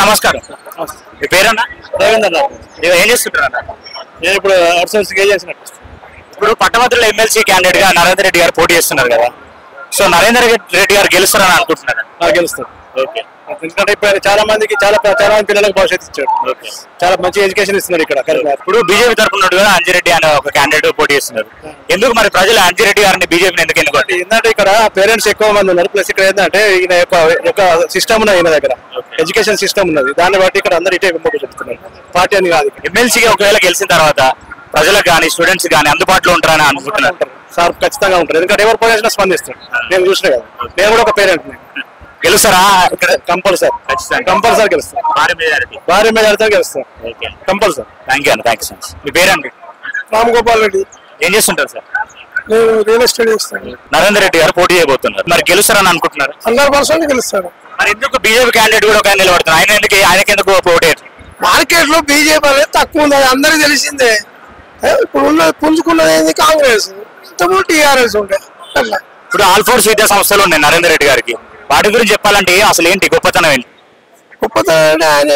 నమస్కారం. మీ పేరన్నా? రవీంద్ర. ఏం చేస్తుంటారు? నేను ఇప్పుడు అవుట్సోర్స్ చేసినట్టు. ఇప్పుడు పట్టభద్రుల ఎమ్మెల్సీ క్యాండిడేట్ గా నరేందర్ రెడ్డి గారు పోటీ చేస్తున్నారు కదా, సో నరేందర్ రెడ్డి గారు గెలుస్తారని అనుకుంటున్నారు? నాకు గెలుస్తాను. ఓకే. ఎందుకంటే ఇప్పుడు చాలా మందికి చాలా మంది పిల్లలకు భవిష్యత్తు ఇచ్చాడు. చాలా మంచి ఎడ్యుకేషన్ ఇస్తున్నారు ఇక్కడ. ఇప్పుడు బీజేపీ తరఫున కూడా అంజిరెడ్డి అనే ఒక క్యాండిడేట్ పోటీ చేస్తున్నారు. ఎందుకు మరి ప్రజలు అంజిరెడ్డి గారిని బీజేపీని ఎందుకు ఎన్నుకోండి? ఏంటంటే ఇక్కడ పేరెంట్స్ ఎక్కువ మంది ఉన్నారు. ప్లస్ ఇక్కడ ఏంటంటే ఈయన యొక్క సిస్టమ్ ఉన్నది, ఈయన దగ్గర ఎడ్యుకేషన్ సిస్టమ్ ఉన్నది. దాన్ని బట్టి ఇక్కడ అందరు ఇటే మొగ్గు చెప్తున్నారు. పార్టీ అని కాదు. ఎమ్మెల్సీగా ఒకవేళ గెలిచిన తర్వాత ప్రజలకు కానీ స్టూడెంట్స్ కానీ అందుబాటులో ఉంటారని అనుకుంటున్నారు? సార్ ఖచ్చితంగా ఉంటారు. ఎందుకంటే ఎవరు పోయినా స్పందిస్తారు. నేను చూసిన కదా, నేను కూడా ఒక పేరెంట్. గెలుస్తారా? కంపల్సరీ గెలుస్తాను. భారీ మెజారిటీతో గెలుస్తాను కంపల్సరీ. థ్యాంక్ యూ అన్న. Thank you so much. మీ పేరండి? రామగోపాల్ రెడ్డి. ఏం చేస్తుంటారు సార్? నేను రియల్ ఎస్టేట్ చేస్తాను. నరేందర్ రెడ్డి గారు పోటీ చేయబోతున్నారు, మరి గెలుస్తారని అనుకుంటున్నారు? 100% గెలుస్తాను. మరి ఎందుకు బీజేపీ క్యాండిడేట్ కూడా ఒక నిలబడుతున్నారు? ఆయనకి ఎందుకు పోటీ? మార్కెట్ లో బీజేపీ అనేది తక్కువ ఉంది, అందరికి తెలిసిందే. ఇప్పుడు పుంజుకున్నది కాంగ్రెస్, ఇంతకుముందు టీఆర్ఎస్ ఉండే. ఇప్పుడు ఆల్ఫోర్స్ విద్యా సంస్థలు ఉన్నాయి నరేందర్ రెడ్డి గారికి, వాటి గురించి చెప్పాలంటే అసలు ఏంటి గొప్పతనం ఏంటి? గొప్పతనం అంటే ఆయన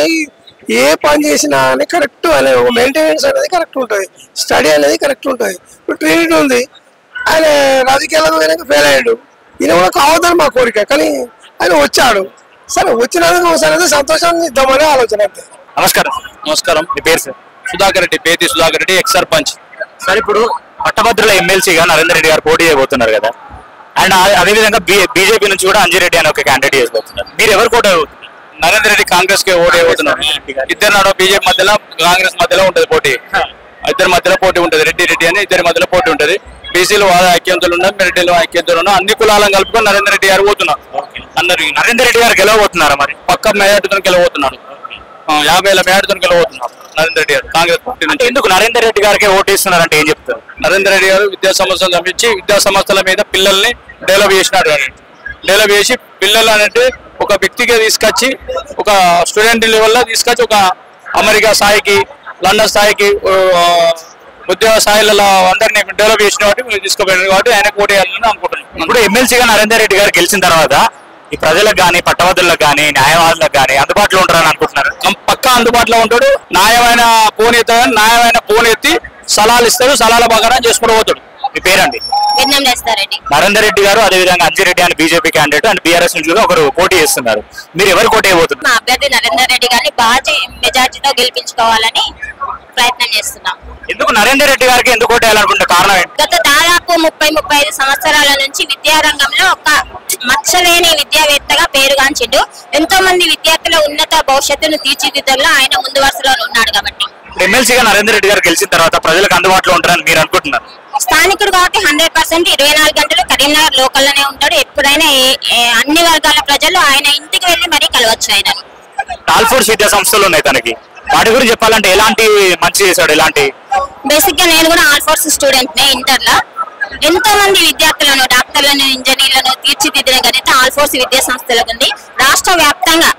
ఏ పని చేసినా అని కరెక్ట్, ఆయన మెయింటెనెన్స్ అనేది కరెక్ట్ ఉంటుంది, స్టడీ అనేది కరెక్ట్ ఉంటుంది. ఇప్పుడు ట్రీనిటీ ఉంది, ఆయన రాజకీయాలకు పోయినాక ఫెయిల్ అయ్యాడు. ఈయన కూడా కావద్దని మా కోరిక, కానీ ఆయన వచ్చాడు. సరే వచ్చినందుకు సరే సంతోషాన్ని ఇద్దామని ఆలోచన అంతే. నమస్కారం. నమస్కారం. మీ పేరు sir? Sudhakar Reddy, Pethi Sudhakar Reddy, ex sarpanch. Sir, ఇప్పుడు పట్టభద్రుల ఎమ్మెల్సీగా నరేందర్ రెడ్డి గారు పోటీ చేయబోతున్నారు కదా, అండ్ అదేవిధంగా బీజేపీ నుంచి కూడా అంజిరెడ్డి అనే ఒక క్యాండిడేట్ చేయబోతున్నారు. మీరు ఎవరు కోట? నరేందర్ రెడ్డి కాంగ్రెస్ కి ఓటు అయిపోతున్నారు. ఇద్దరు నాడు బీజేపీ మధ్యలో కాంగ్రెస్ మధ్యలో ఉంటది పోటీ. ఇద్దరి మధ్యలో పోటీ ఉంటది. రెడ్డి అని ఇద్దరి మధ్యలో పోటీ ఉంటది. బీసీలు ఐక్యంతులు ఉన్నాయి, రెడ్డిలు ఐక్యంతులు ఉన్నాయి. అన్ని కులాలను కలుపుకొని నరేందర్ రెడ్డి గారు పోతున్నారు. అందరు నరేందర్ రెడ్డి గారు గెలవబోతున్నారా? మరి పక్క మేయాటుతో గెలవబోతున్నాడు. 50,000 మేయాటుతో గెలవబోతున్నారు నరేందర్ రెడ్డి గారు కాంగ్రెస్ పార్టీ నుంచి. ఎందుకు నరేందర్ రెడ్డి గారికి ఓటు ఇస్తున్నారంటే ఏం చెప్తారు? నరేందర్ రెడ్డి గారు విద్యా సంస్థలు పంపించి విద్యా సంస్థల మీద పిల్లల్ని డెవలప్ చేసినాడు. డెవలప్ చేసి పిల్లలు అంటే ఒక వ్యక్తిగా తీసుకొచ్చి ఒక స్టూడెంట్ లెవెల్లో తీసుకొచ్చి ఒక అమెరికా స్థాయికి, లండన్ స్థాయికి, ఉద్యోగ స్థాయిలలో అందరినీ డెవలప్ చేసిన కాబట్టి తీసుకుపోయారు. కాబట్టి ఆయన పోటీ చేయాలని అనుకుంటున్నాను. ఇప్పుడు ఎమ్మెల్సీగా నరేందర్ రెడ్డి గారు గెలిచిన తర్వాత ఈ ప్రజలకు కానీ పట్టభద్రులకు కానీ న్యాయవాదులకు కానీ అందుబాటులో ఉంటారని అనుకుంటున్నారు? పక్కా అందుబాటులో ఉంటాడు. న్యాయమైన ఫోన్ ఎత్తి సలహాలు ఇస్తాడు. సలహాల ప్రకారం చేసుకుంటూ పోతాడు. మీ పేరండి? నరేందర్ రెడ్డి గారు, అదేవిధంగా అంజిరెడ్డి అని బీజేపీ క్యాండిడేట్ అండ్ బీఆర్ఎస్ నుంచి ఒకరు పోటీ చేస్తున్నారు. మీరు ఎవరు పోటీ అయిపోతున్నారు? మా అభ్యర్థి నరేందర్ రెడ్డి గారిని భారీ మెజార్టీతో గెలిపించుకోవాలని ప్రయత్నం చేస్తున్నాం. ఎందుకు నరేందర్ రెడ్డి గారికి ఎందుకు ఓటు వేయాలనుకుంటే కారణం ఏంటి? గత దాదాపు 30-35 సంవత్సరాల నుంచి విద్యారంగంలో ఒక మచ్చలేని విద్యావేత్తగా పేరుగాంచిండు. ఎంతో మంది విద్యార్థుల ఉన్నత భవిష్యత్తును తీర్చిదిద్దడంలో ఆయన ముందు వరుసలో ఉన్నాడు. కాబట్టి ఎమ్మెల్సీగా నరేందర్ రెడ్డి గారు గెలిచిన తర్వాత ప్రజలకు అందుబాటులో ఉంటారని మీరు అనుకుంటున్నారు? స్థానికుడు కాబట్టి 100% 24 గంటలు కరీంనగర్ లోకల్లోనే ఉంటాడు. ఎప్పుడైనా అన్ని వర్గాల ప్రజలు ఆయన ఇంటికి వెళ్లి మరీ కలవచ్చు. ఆయన ఆల్ఫోర్స్ విద్యా సంస్థలు ఉన్నాయి తనకి, వాటి గురించి చెప్పాలంటే ఎలాంటి మంచి చేశాడు? ఎలాంటి? బేసిక్ గా నేను కూడా ఆల్ఫోర్స్ స్టూడెంట్ నే. ఇంటర్ లో ఎంతో మంది విద్యార్థులను, డాక్టర్లను, ఇంజనీర్లను తీర్చిదిద్దిన ఘనత ఆల్ఫోర్స్ విద్యా సంస్థలకు ఉంది. రాష్ట్ర వ్యాప్తంగా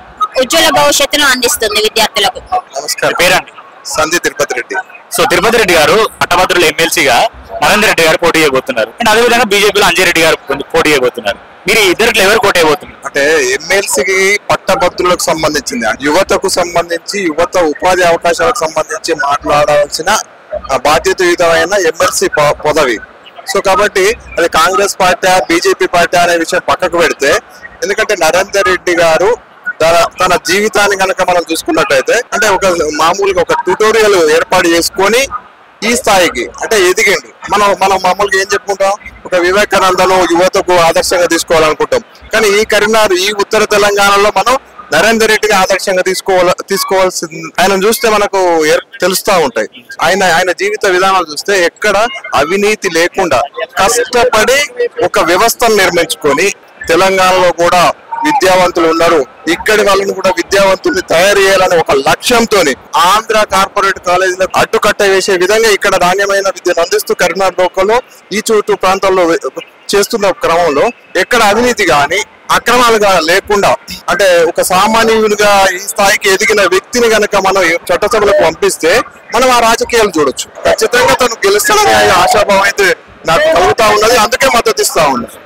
ఉజ్వల భవిష్యత్తును అందిస్తుంది విద్యార్థులకు. నమస్కారం. పేరండి? సంధి తిరుపతి రెడ్డి. సో తిరుపతి రెడ్డి గారు పట్టభద్రుల ఎమ్మెల్సీగా నరేందర్ రెడ్డి గారు పోటీ చేయబోతున్నారు, అండ్ అదేవిధంగా బీజేపీలో అంజిరెడ్డి గారు పోటీ చేయబోతున్నారు. మీరు ఇద్దరిలో ఎవరు పోటీ అయిపోతున్నారు? అంటే ఎమ్మెల్సీకి పట్టభద్రులకు సంబంధించింది, యువతకు సంబంధించి యువత ఉపాధి అవకాశాలకు సంబంధించి మాట్లాడాల్సిన బాధ్యతాయుతమైన ఎమ్మెల్సీ పదవి. సో కాబట్టి అది కాంగ్రెస్ పార్టీ బీజేపీ పార్టీ అనే విషయం పక్కకు పెడితే, ఎందుకంటే నరేందర్ రెడ్డి గారు తన జీవితాన్ని కనుక మనం చూసుకున్నట్టయితే అంటే ఒక మామూలుగా ఒక ట్యూటోరియల్ ఏర్పాటు చేసుకొని ఈ స్థాయికి అంటే ఎదిగిండు. మనం మామూలుగా ఏం చెప్పుకుంటాం, ఒక వివేకానందను యువతకు ఆదర్శంగా తీసుకోవాలనుకుంటాం. కానీ ఈ కరీంనగర్, ఈ ఉత్తర తెలంగాణలో మనం నరేందర్ రెడ్డికి ఆదర్శంగా తీసుకోవాల్సింది. ఆయన చూస్తే మనకు తెలుస్తూ ఉంటాయి. ఆయన జీవిత విధానాలు చూస్తే ఎక్కడ అవినీతి లేకుండా కష్టపడి ఒక వ్యవస్థను నిర్మించుకొని తెలంగాణలో కూడా విద్యావంతులు ఉన్నారు, ఇక్కడి వాళ్ళని కూడా విద్యావంతుల్ని తయారు చేయాలని ఒక లక్ష్యంతో ఆంధ్ర కార్పొరేట్ కాలేజీలకు అడ్డుకట్ట వేసే విధంగా ఇక్కడ నాణ్యమైన విద్యను అందిస్తూ కరీంనగర్ లోకల్లో ఈ చుట్టూ ప్రాంతాల్లో చేస్తున్న క్రమంలో ఎక్కడ అవినీతి గాని అక్రమాలు లేకుండా అంటే ఒక సామాన్యునిగా ఈ స్థాయికి ఎదిగిన వ్యక్తిని గనక మనం చట్టసభలకు పంపిస్తే మనం ఆ రాజకీయాలు చూడొచ్చు. ఖచ్చితంగా తను గెలుస్తాననే ఆశాభావం అయితే నాకు కలుగుతా ఉన్నది. అందుకే మద్దతు ఇస్తా ఉన్నది.